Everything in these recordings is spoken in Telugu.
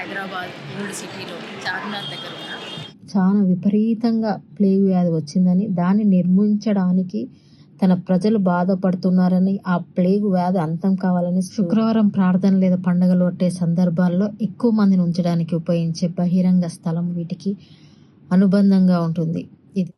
హైదరాబాద్ ఓల్డ్ సిటీలో చార్మినార్ దగ్గర ఉన్న చాలా విపరీతంగా ప్లేగ్ వ్యాధి వచ్చిందని, దాన్ని నిర్మించడానికి తన ప్రజలు బాధపడుతున్నారని, ఆ ప్లేగ్ వ్యాధి అంతం కావాలని శుక్రవారం ప్రార్థన లేదా పండుగలు పట్టే సందర్భాల్లో ఎక్కువ మందిని ఉంచడానికి ఉపయోగించే బహిరంగ స్థలం వీటికి అనుబంధంగా ఉంటుంది. ఇది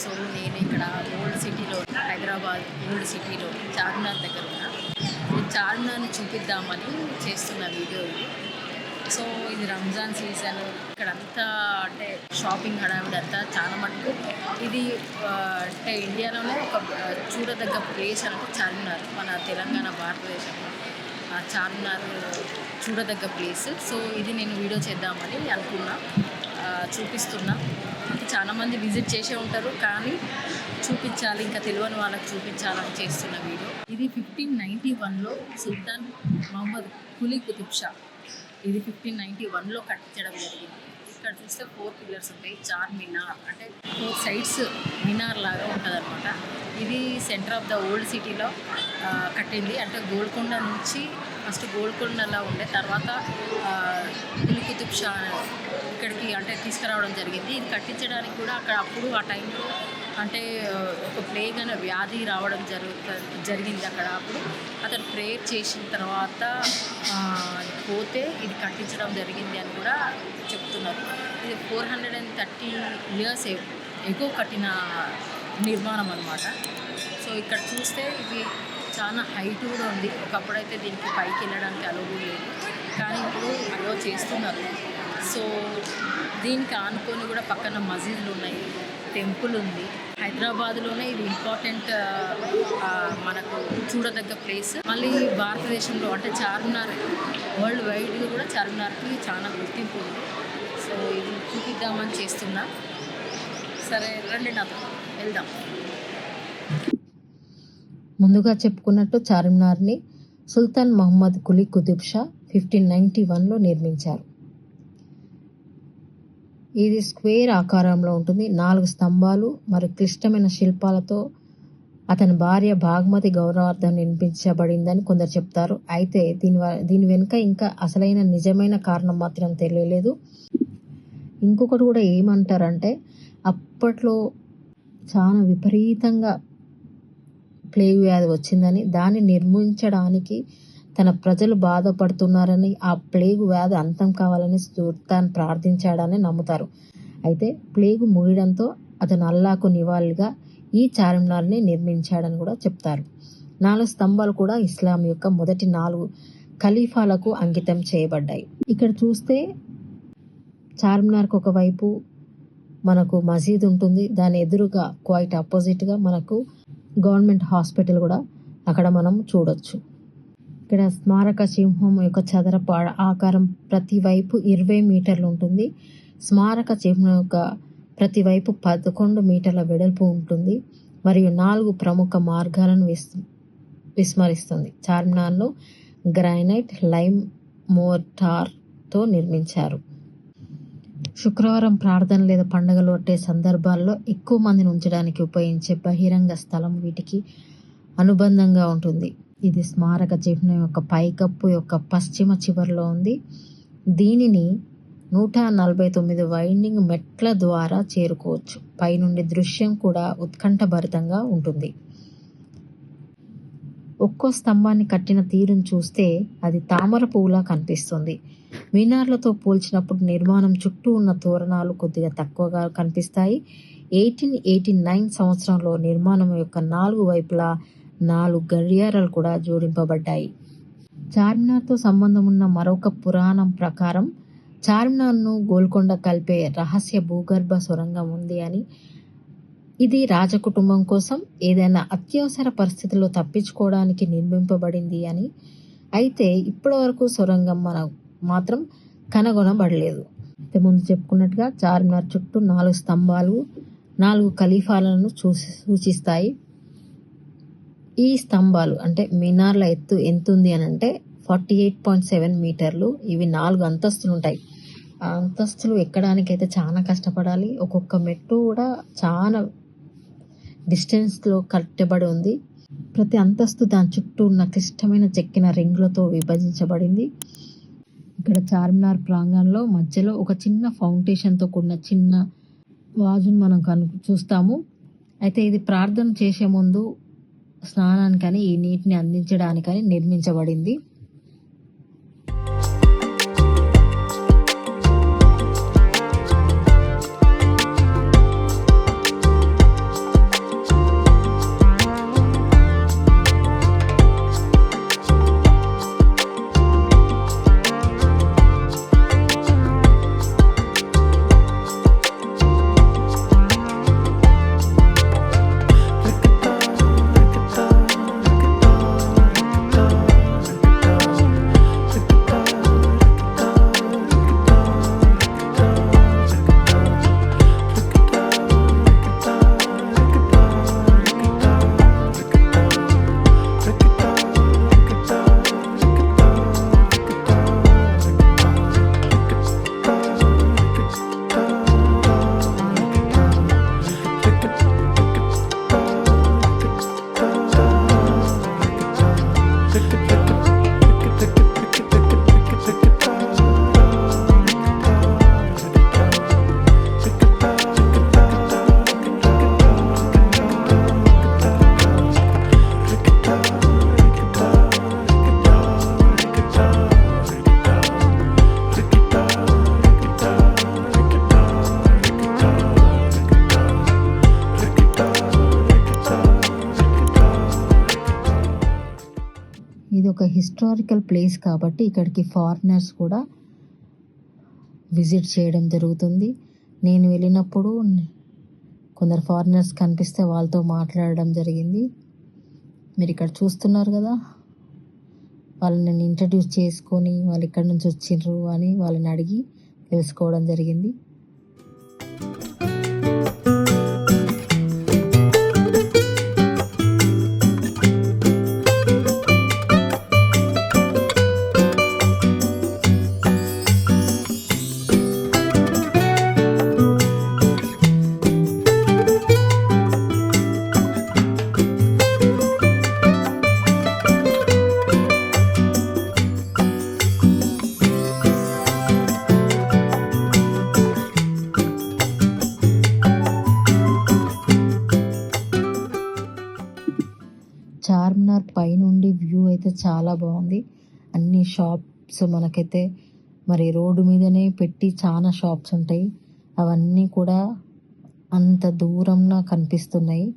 సో నేను ఇక్కడ హైదరాబాద్ ఓల్డ్ సిటీలో చార్మినార్ దగ్గర ఉన్న చార్మినార్ని చూపిద్దామని చేస్తున్న వీడియో ఇది. సో ఇది రంజాన్ సీజన్, ఇక్కడంతా అంటే షాపింగ్ హడావిడి అంతా చాలా మటుకు ఇది అంటే ఇండియాలోనే ఒక చూడదగ్గ ప్లేస్ అంటే చార్మినార్. మన తెలంగాణ భారతదేశంలో చార్మినార్ చూడదగ్గ ప్లేస్. సో ఇది నేను వీడియో చేద్దామని అనుకున్నా, చూపిస్తున్నా. చాలామంది విజిట్ చేసే ఉంటారు, కానీ చూపించాలి, ఇంకా తెలియని వాళ్ళకి చూపించాలని చేస్తున్న వీడియో ఇది. 1591లో సుల్తాన్ మహమ్మద్ కులీ కుతుబ్ షా ఇది 1591లో కట్టించడం జరిగింది. ఇక్కడ చూస్తే 4 పిల్లర్స్ ఉంటాయి. చార్ మినార్ అంటే 4 సైడ్స్ మినార్ లాగా ఉంటుంది అనమాట. ఇది సెంటర్ ఆఫ్ ద ఓల్డ్ సిటీలో కట్టింది. అంటే గోల్కొండ నుంచి ఫస్ట్ గోల్కొండలా ఉండే, తర్వాత కులీ కుతుబ్ షా ఇక్కడికి అంటే తీసుకురావడం జరిగింది. ఇది కట్టించడానికి కూడా అక్కడ అప్పుడు ఆ టైంలో అంటే ఒక ప్లేగ్ అనే వ్యాధి రావడం జరిగింది అక్కడ. అప్పుడు అతను ప్రేయర్ చేసిన తర్వాత పోతే ఇది కట్టించడం జరిగింది అని కూడా చెప్తున్నారు. ఇది 430 years ఎగో కట్టిన నిర్మాణం అన్నమాట. సో ఇక్కడ చూస్తే ఇది చాలా హైట్ కూడా ఉంది. ఒకప్పుడైతే దీనికి పైకి వెళ్ళడానికి అలో లేదు, కానీ ఇప్పుడు అలో చేస్తున్నారు. సో దీనికి ఆనుకొని కూడా పక్కన మసీదులు ఉన్నాయి, టెంపుల్ ఉంది. హైదరాబాద్లోనే ఇది ఇంపార్టెంట్ మనకు చూడదగ్గ ప్లేస్. మళ్ళీ భారతదేశంలో అంటే చార్మినార్ వరల్డ్ వైడ్గా కూడా చార్మినార్కి చాలా గుర్తింపు ఉంది. సో ఇది చూపిద్దామని చేస్తున్నా. సరే రండి నాతో వెళ్దాం. ముందుగా చెప్పుకున్నట్టు చార్మినార్ని సుల్తాన్ మహమ్మద్ కులీ కుతుబ్ షా 1591లో నిర్మించారు. ఇది స్క్వేర్ ఆకారంలో ఉంటుంది. 4 స్తంభాలు మరియు క్లిష్టమైన శిల్పాలతో అతని భార్య భాగ్మతి గౌరవార్థం నిర్మించబడిందని కొందరు చెప్తారు. అయితే దీని వెనుక ఇంకా అసలైన నిజమైన కారణం మాత్రం తెలియలేదు. ఇంకొకటి కూడా ఏమంటారంటే, అప్పట్లో చాలా విపరీతంగా ప్లేగ్ వ్యాధి వచ్చిందని, దాన్ని నిర్మించడానికి తన ప్రజలు బాధపడుతున్నారని, ఆ ప్లేగు వ్యాధి అంతం కావాలని సుల్తాన్ ప్రార్థించాడని నమ్ముతారు. అయితే ప్లేగు ముగియడంతో అతను అల్లాకు నివాళిగా ఈ చార్మినార్ని నిర్మించాడని కూడా చెప్తారు. 4 స్తంభాలు కూడా ఇస్లాం యొక్క మొదటి 4 ఖలీఫాలకు అంకితం చేయబడ్డాయి. ఇక్కడ చూస్తే చార్మినార్కి ఒకవైపు మనకు మసీద్ ఉంటుంది, దాని ఎదురుగా క్వైట్ ఆపోజిట్గా మనకు గవర్నమెంట్ హాస్పిటల్ కూడా అక్కడ మనం చూడొచ్చు. ఇక్కడ స్మారక సింహం యొక్క చదరపు ఆకారం ప్రతి వైపు 20 మీటర్లు ఉంటుంది. స్మారక చిహ్నం యొక్క ప్రతి వైపు 11 మీటర్ల వెడల్పు ఉంటుంది మరియు 4 ప్రముఖ మార్గాలను విస్మరిస్తుంది. చార్మినార్ను గ్రానైట్, లైమ్ మోర్టార్తో నిర్మించారు. శుక్రవారం ప్రార్థన లేదా పండుగలు అట్టే సందర్భాల్లో ఎక్కువ మందిని ఉంచడానికి ఉపయోగించే బహిరంగ స్థలం వీటికి అనుబంధంగా ఉంటుంది. ఇది స్మారక చిహ్నం యొక్క పైకప్పు యొక్క పశ్చిమ చివరిలో ఉంది. దీనిని 149 వైండింగ్ మెట్ల ద్వారా చేరుకోవచ్చు. పైనుండి దృశ్యం కూడా ఉత్కంఠభరితంగా ఉంటుంది. ఒక్కో స్తంభాన్ని కట్టిన తీరును చూస్తే అది తామర పువ్వులా కనిపిస్తుంది. మినార్లతో పోల్చినప్పుడు నిర్మాణం చుట్టూ ఉన్న తోరణాలు కొద్దిగా తక్కువగా కనిపిస్తాయి. 1889 సంవత్సరంలో నిర్మాణం యొక్క 4 వైపులా 4 గడియారాలు కూడా జోడింపబడ్డాయి. చార్మినార్తో సంబంధం ఉన్న మరొక పురాణం ప్రకారం చార్మినార్ను గోల్కొండ కలిపే రహస్య భూగర్భ సొరంగం ఉంది అని, ఇది రాజకుటుంబం కోసం ఏదైనా అత్యవసర పరిస్థితుల్లో తప్పించుకోవడానికి నిర్మింపబడింది అని. అయితే ఇప్పటి వరకు సొరంగం మాత్రం కనుగొనబడలేదు. ముందు చెప్పుకున్నట్టుగా చార్మినార్ చుట్టూ 4 స్తంభాలు 4 ఖలీఫాలను సూచిస్తాయి. ఈ స్తంభాలు అంటే మినార్ల ఎత్తు ఎంత ఉంది అని అంటే 48.7 మీటర్లు. ఇవి 4 అంతస్తులు ఉంటాయి. ఆ అంతస్తులు ఎక్కడానికైతే చాలా కష్టపడాలి. ఒక్కొక్క మెట్టు కూడా చాలా డిస్టెన్స్లో కట్టబడి ఉంది. ప్రతి అంతస్తు దాని చుట్టూ ఉన్న క్లిష్టమైన చెక్కిన రింగులతో విభజించబడింది. ఇక్కడ చార్మినార్ ప్రాంగణంలో మధ్యలో ఒక చిన్న ఫౌండేషన్తో కూడిన చిన్న వాజును మనం చూస్తాము. అయితే ఇది ప్రార్థన చేసే ముందు స్నానానికని, ఈ నీటిని అందించడానికని నిర్మించబడింది. ఇది ఒక హిస్టారికల్ ప్లేస్ కాబట్టి ఇక్కడికి ఫారినర్స్ కూడా విజిట్ చేయడం జరుగుతుంది. నేను వెళ్ళినప్పుడు కొందరు ఫారినర్స్ కనిపిస్తే వాళ్ళతో మాట్లాడడం జరిగింది. మీరు ఇక్కడ చూస్తున్నారు కదా, వాళ్ళని నేను ఇంట్రడ్యూస్ చేసుకొని వాళ్ళు ఎక్కడి నుంచి వచ్చిండ్రు అని వాళ్ళని అడిగి తెలుసుకోవడం జరిగింది. చార్మినార్ పైనుండి వ్యూ అయితే చాలా బాగుంది. అన్ని షాప్స్ మనకైతే మరి రోడ్డు మీదనే పెట్టి చాలా షాప్స్ ఉంటాయి. అవన్నీ కూడా అంత దూరంలో కనిపిస్తున్నాయి.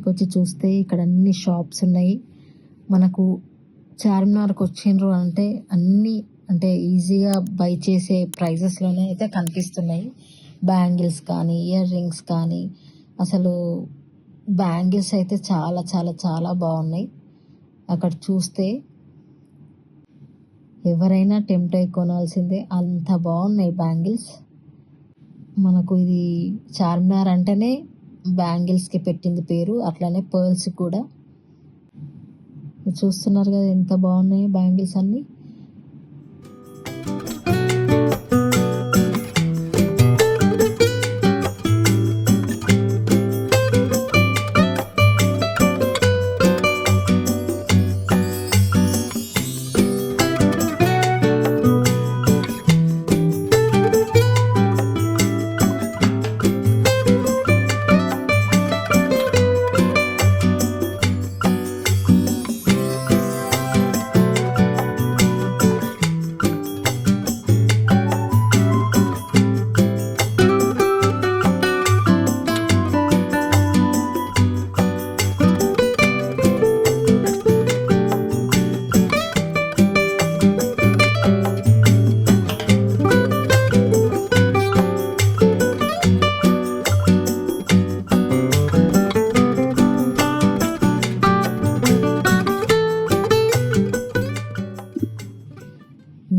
వచ్చి చూస్తే ఇక్కడ అన్ని షాప్స్ ఉన్నాయి. మనకు చార్మినార్కి వచ్చిండ్రు అంటే అన్నీ అంటే ఈజీగా బై చేసే ప్రైజెస్లోనే అయితే కనిపిస్తున్నాయి. బ్యాంగిల్స్ కానీ, ఇయర్ రింగ్స్ కానీ, అసలు బ్యాంగిల్స్ అయితే చాలా చాలా చాలా బాగున్నాయి. అక్కడ చూస్తే ఎవరైనా టెంప్ట్ అయి కొనాల్సిందే, అంత బాగున్నాయి బ్యాంగిల్స్. మనకు ఇది చార్మినార్ అంటేనే బ్యాంగిల్స్కి పెట్టింది పేరు, అట్లానే పర్ల్స్ కూడా. చూస్తున్నారు కదా ఎంత బాగున్నాయి బ్యాంగిల్స్ అన్నీ.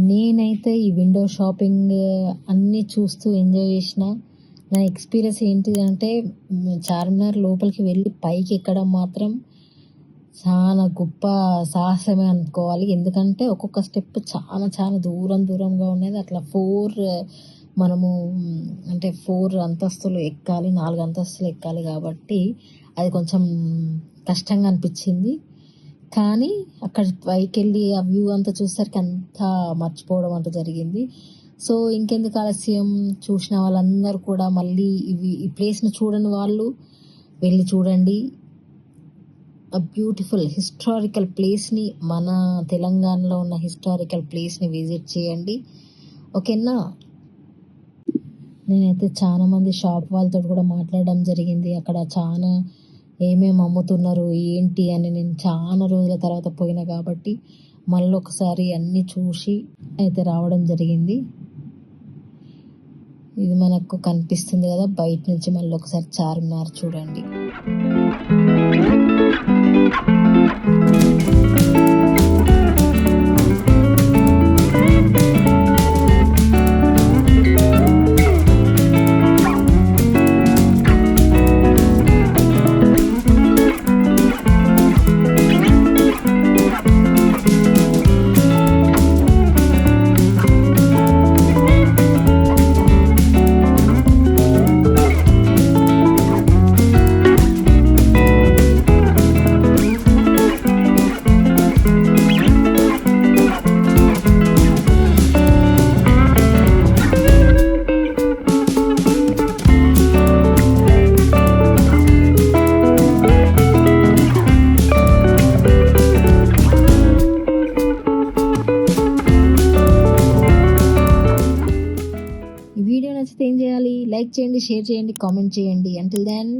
నేనైతే ఈ విండో షాపింగ్ అన్నీ చూస్తూ ఎంజాయ్ చేసిన. నా ఎక్స్పీరియన్స్ ఏంటిదంటే చార్మినార్ లోపలికి వెళ్ళి పైకి ఎక్కడం మాత్రం చాలా గొప్ప సాహసమే అనుకోవాలి. ఎందుకంటే ఒక్కొక్క స్టెప్ చాలా చాలా దూరంగా ఉన్నది. అట్లా మనము అంటే 4 అంతస్తులు ఎక్కాలి, 4 అంతస్తులు ఎక్కాలి కాబట్టి అది కొంచెం కష్టంగా అనిపించింది. కానీ అక్కడ పైకి వెళ్ళి ఆ వ్యూ అంతా చూసేసరికి అంతా మర్చిపోవడం అంతా జరిగింది. సో ఇంకెందుకు ఆలస్యం, చూసిన వాళ్ళందరూ కూడా మళ్ళీ ఈ ప్లేస్ని చూడని వాళ్ళు వెళ్ళి చూడండి. బ్యూటిఫుల్ హిస్టారికల్ ప్లేస్ని, మన తెలంగాణలో ఉన్న హిస్టారికల్ ప్లేస్ని విజిట్ చేయండి. ఓకేనా. నేనైతే చాలా మంది షాప్ వాళ్ళతో కూడా మాట్లాడడం జరిగింది. అక్కడ చాలా ఏమేమి అమ్ముతున్నారు ఏంటి అని నేను చాలా రోజుల తర్వాత పోయినా కాబట్టి మళ్ళీ ఒకసారి అన్నీ చూసి అయితే రావడం జరిగింది. ఇది మనకు కనిపిస్తుంది కదా బయట నుంచి, మళ్ళీ ఒకసారి చార్మినార్ చూడండి. నచ్చితే ఏం చేయాలి? లైక్ చేయండి, షేర్ చేయండి, కామెంట్ చేయండి. Until then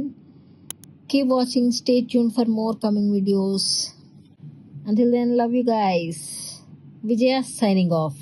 keep watching, stay tuned for more coming videos. Until then, love you guys. Vijaya signing off.